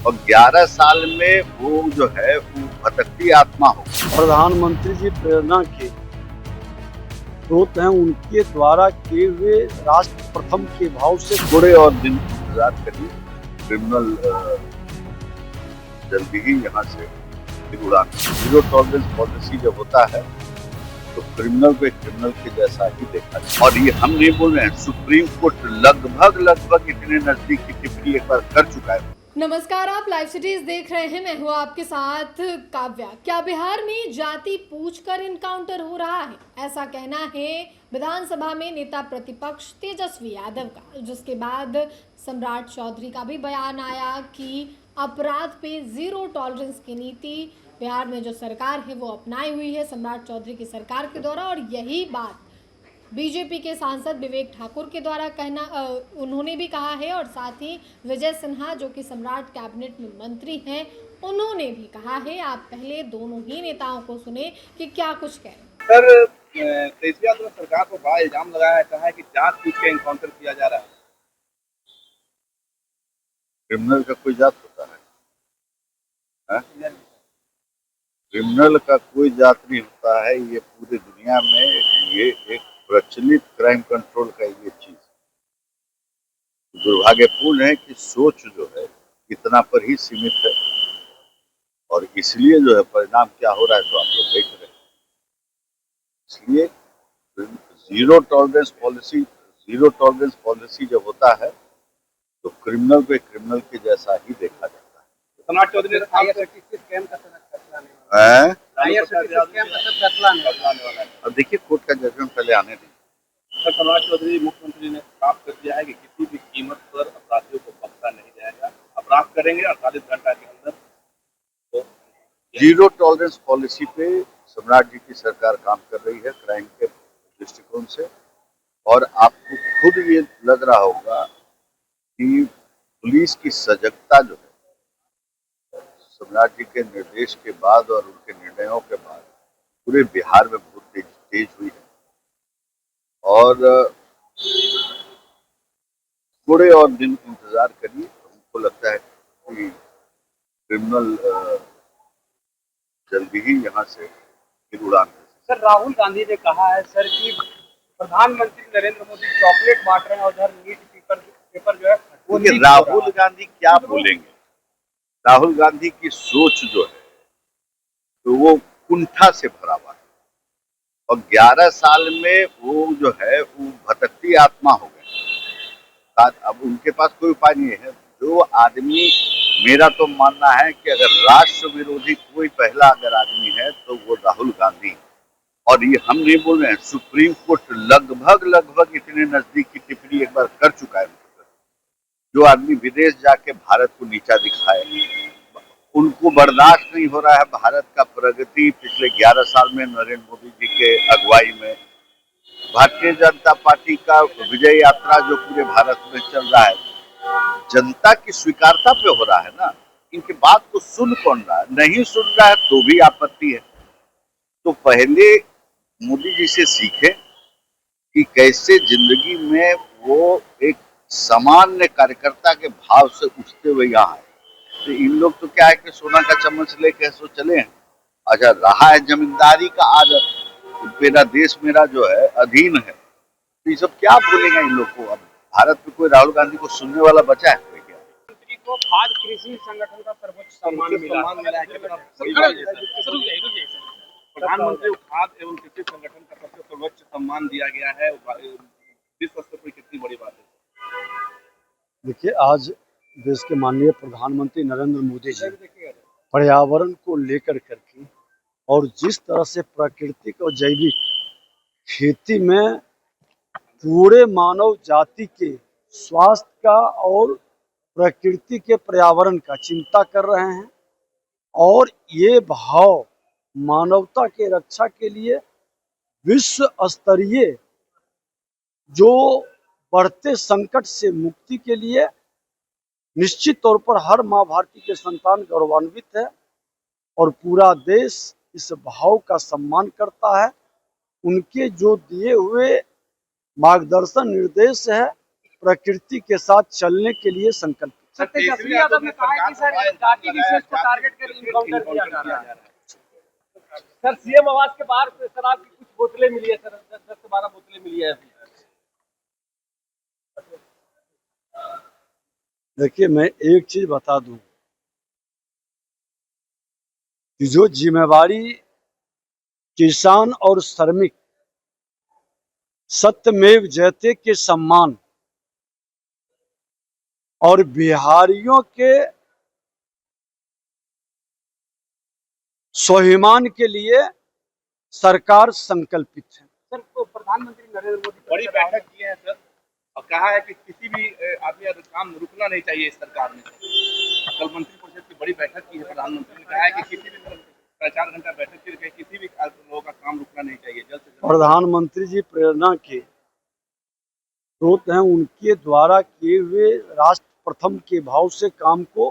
और 11 साल में वो जो है वो भटकती आत्मा हो। प्रधानमंत्री जी प्रेरणा के स्रोत हैं, उनके द्वारा किए हुए राष्ट्र प्रथम के भाव से थोड़े और दिन इंतजार करिए, क्रिमिनल जल्दी ही यहाँ से फिर उड़ान। जीरो टॉलरेंस पॉलिसी जब होता है तो क्रिमिनल को एक क्रिमिनल के जैसा ही देखा जाए। और ये हम नहीं बोल रहे हैं, सुप्रीम कोर्ट लगभग इतने नजदीक की टिप्पणी एक बार कर चुका है। नमस्कार, आप लाइव सिटीज देख रहे हैं। मैं हूं आपके साथ काव्या। क्या बिहार में जाति पूछकर इनकाउंटर हो रहा है? ऐसा कहना है विधानसभा में नेता प्रतिपक्ष तेजस्वी यादव का, जिसके बाद सम्राट चौधरी का भी बयान आया कि अपराध पे जीरो टॉलरेंस की नीति बिहार में जो सरकार है वो अपनाई हुई है सम्राट चौधरी की सरकार के द्वारा। और यही बात बीजेपी के सांसद विवेक ठाकुर के द्वारा कहना उन्होंने भी कहा है। और साथ ही विजय सिन्हा जो कि सम्राट कैबिनेट में मंत्री हैं, उन्होंने भी कहा है। आप पहले दोनों ही नेताओं को सुने कि क्या कुछ कह रहे हैं। सर, तेजस्वी यादव ने सरकार पर बड़ा इल्जाम लगाया है, कहा है कि जांच पूछ के एनकाउंटर किया जा रहा है। क्रिमिनल का कोई जात होता है? क्रिमिनल का कोई जात नहीं होता है। ये पूरी दुनिया में ये एक प्रचलित क्राइम कंट्रोल का ये चीज दुर्भाग्यपूर्ण है कि सोच जो है इतना पर ही सीमित है, और इसलिए जो है परिणाम क्या हो रहा है तो आप लोग देख रहे हैं। इसलिए जीरो टॉलरेंस पॉलिसी जब होता है तो क्रिमिनल को एक क्रिमिनल के जैसा ही देखा जाता है। सम्राट चौधरी ने अब देखिए कोर्ट का जजमेंट पहले आने दें। सर, सम्राट चौधरी मुख्यमंत्री ने साफ कर दिया है कि किसी भी कीमत पर अपराधियों को बख्शा नहीं जाएगा। अपराध करेंगे 48 घंटा के अंदर। तो जीरो टॉलरेंस पॉलिसी पे सम्राट जी की सरकार काम कर रही है क्राइम के दृष्टिकोण से। और आपको खुद ये लग रहा होगा कि पुलिस की सजगता जो है सम्राट जी के निर्देश के बाद और उनके निर्णयों के बाद पूरे बिहार में बहुत तेज हुई है। और थोड़े और दिन इंतजार करिए, हमको लगता है कि क्रिमिनल जल्दी ही यहाँ से फिर उड़ान। सर, राहुल गांधी ने कहा है सर कि प्रधानमंत्री नरेंद्र मोदी चॉकलेट बांट रहे हैं और उधर नीट पेपर जो है वो राहुल गांधी क्या बोलेंगे? राहुल गांधी की सोच जो है तो वो कुंठा से भरा हुआ है, और 11 साल में वो जो है वो भटकती आत्मा हो गए। अब उनके पास कोई उपाय नहीं है। जो आदमी, मेरा तो मानना है कि अगर राष्ट्र विरोधी कोई पहला अगर आदमी है तो वो राहुल गांधी। और ये हम नहीं बोल रहे हैं, सुप्रीम कोर्ट लगभग इतने नजदीक की टिप्पणी एक बार कर चुका है। जो आदमी विदेश जाके भारत को नीचा दिखाए, उनको बर्दाश्त नहीं हो रहा है भारत का प्रगति पिछले 11 साल में नरेंद्र मोदी जी के अगुवाई में। भारतीय जनता पार्टी का विजय यात्रा जो पूरे भारत में चल रहा है, जनता की स्वीकारता पे हो रहा है ना। इनकी बात को सुन कौन रहा है? नहीं सुन रहा है तो भी आपत्ति है। तो पहले मोदी जी से सीखें कि कैसे जिंदगी में वो एक सामान्य कार्यकर्ता के भाव से उठते हुए यहाँ है। तो इन लोग तो क्या है कि सोना का चम्मच लेके सो चले हैं। अच्छा, रहा है जमींदारी का आदत, मेरा देश मेरा जो है अधीन है, तो ये सब क्या बोलेगा इन लोग को? अब भारत में कोई राहुल गांधी को सुनने वाला बचा है कोई क्या? मंत्री को खाद्य कृषि संगठन का सर्वोच्च सम्मान मिला है। प्रधानमंत्री को खाद्य एवं कृषि संगठन का सबसे सर्वोच्च सम्मान दिया गया है। विश्व स्तर पर कितनी बड़ी बात है। देखिए, आज देश के माननीय प्रधानमंत्री नरेंद्र मोदी जी पर्यावरण को लेकर करके और जिस तरह से प्राकृतिक और जैविक खेती में पूरे मानव जाति के स्वास्थ्य का और प्रकृति के पर्यावरण का चिंता कर रहे हैं, और ये भाव मानवता के रक्षा के लिए विश्व स्तरीय जो बढ़ते संकट से मुक्ति के लिए निश्चित तौर पर हर माँ भारती के संतान गौरवान्वित है, और पूरा देश इस भाव का सम्मान करता है। उनके जो दिए हुए मार्गदर्शन निर्देश है प्रकृति के साथ चलने के लिए संकल्पित। सर तेजस्वी यादव ने कहा है कि सर जाति विशेष को टारगेट कर इनकाउंटर किया जा रहा है। सर सीएम आवास के बाहर शराब की कुछ बोतलें मिली है सर, 10 से 12 बोतलें मिली है अभी। देखिए, मैं एक चीज बता दूं कि जो जिम्मेवारी किसान और श्रमिक सत्यमेव जयते के सम्मान और बिहारियों के स्वाभिमान के लिए सरकार संकल्पित है। सर तो प्रधानमंत्री नरेंद्र मोदी बड़ी बैठक की है सर, और कहा है कि किसी भी आदमी का काम रुकना नहीं चाहिए इस सरकार में। कल मंत्रिपरिषद की बड़ी बैठक की है, प्रधानमंत्री ने कहा है कि किसी भी 4 घंटा बैठक करके किसी भी लोगों का काम रुकना नहीं चाहिए, जल्द से जल्द। प्रधानमंत्री जी प्रेरणा के स्रोत हैं, उनके द्वारा किए हुए राष्ट्र प्रथम के भाव से काम को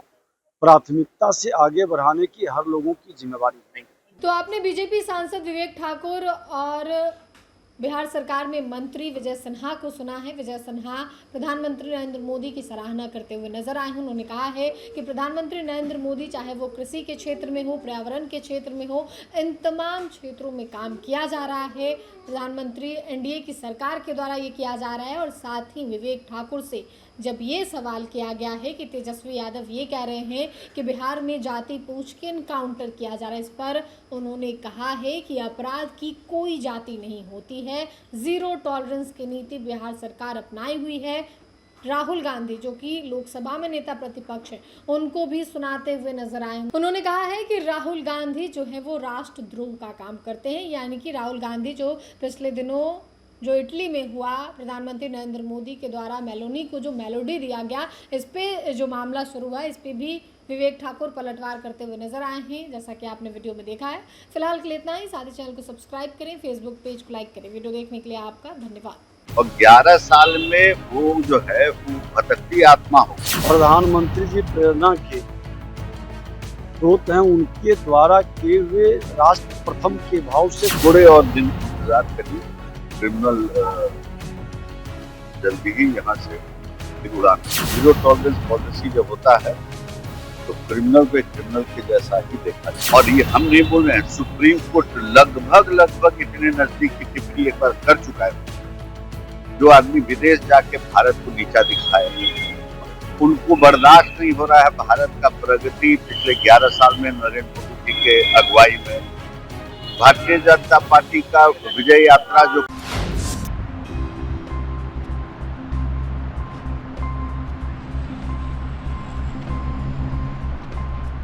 प्राथमिकता से आगे बढ़ाने की हर लोगों की जिम्मेवारी है। तो आपने बीजेपी सांसद विवेक ठाकुर और बिहार सरकार में मंत्री विजय सिन्हा को सुना है। विजय सिन्हा प्रधानमंत्री नरेंद्र मोदी की सराहना करते हुए नजर आए हैं। उन्होंने कहा है कि प्रधानमंत्री नरेंद्र मोदी चाहे वो कृषि के क्षेत्र में हो, पर्यावरण के क्षेत्र में हो, इन तमाम क्षेत्रों में काम किया जा रहा है। प्रधानमंत्री एनडीए की सरकार के द्वारा ये किया जा रहा है। और साथ ही विवेक ठाकुर से जब ये सवाल किया गया है कि तेजस्वी यादव ये कह रहे हैं कि बिहार में जाति पूछ के इनकाउंटर किया जा रहा है, इस पर उन्होंने कहा है कि अपराध की कोई जाति नहीं होती है। जीरो टॉलरेंस की नीति बिहार सरकार अपनाई हुई है। राहुल गांधी जो कि लोकसभा में नेता प्रतिपक्ष हैं, उनको भी सुनाते हुए नजर आए। उन्होंने कहा है कि राहुल गांधी जो है वो राष्ट्रद्रोह का काम करते हैं। यानी कि राहुल गांधी जो पिछले दिनों जो इटली में हुआ, प्रधानमंत्री नरेंद्र मोदी के द्वारा मेलोनी को जो मेलोडी दिया गया, इस पे जो मामला शुरू हुआ, इस पे भी विवेक ठाकुर पलटवार करते हुए नजर आए हैं, जैसा कि आपने वीडियो में देखा है। फिलहाल के लिए इतना ही। साथ ही चैनल को सब्सक्राइब करें, फेसबुक पेज को लाइक करें। वीडियो देखने के लिए आपका धन्यवाद। और 11 साल में वो जो है वो भटकती आत्मा हो। प्रधानमंत्री जी प्रेरणा के स्रोत हैं, उनके द्वारा किए हुए राष्ट्र प्रथम के भाव से थोड़े और दिन इंतजार करिए, क्रिमिनल जल्दी ही यहाँ से उड़ान। जीरो टॉलरेंस पॉलिसी जब होता है तो क्रिमिनल पे क्रिमिनल के जैसा ही देखा जाए। और ये हम नहीं बोल रहे हैं, सुप्रीम कोर्ट लगभग इतने नजदीक की टिप्पणी एक बार कर चुका है। जो आदमी विदेश जाके भारत को नीचा दिखाए, उनको बर्दाश्त नहीं हो रहा है भारत का प्रगति पिछले 11 साल में नरेंद्र मोदी के अगुवाई में। भारतीय जनता पार्टी का विजय यात्रा जो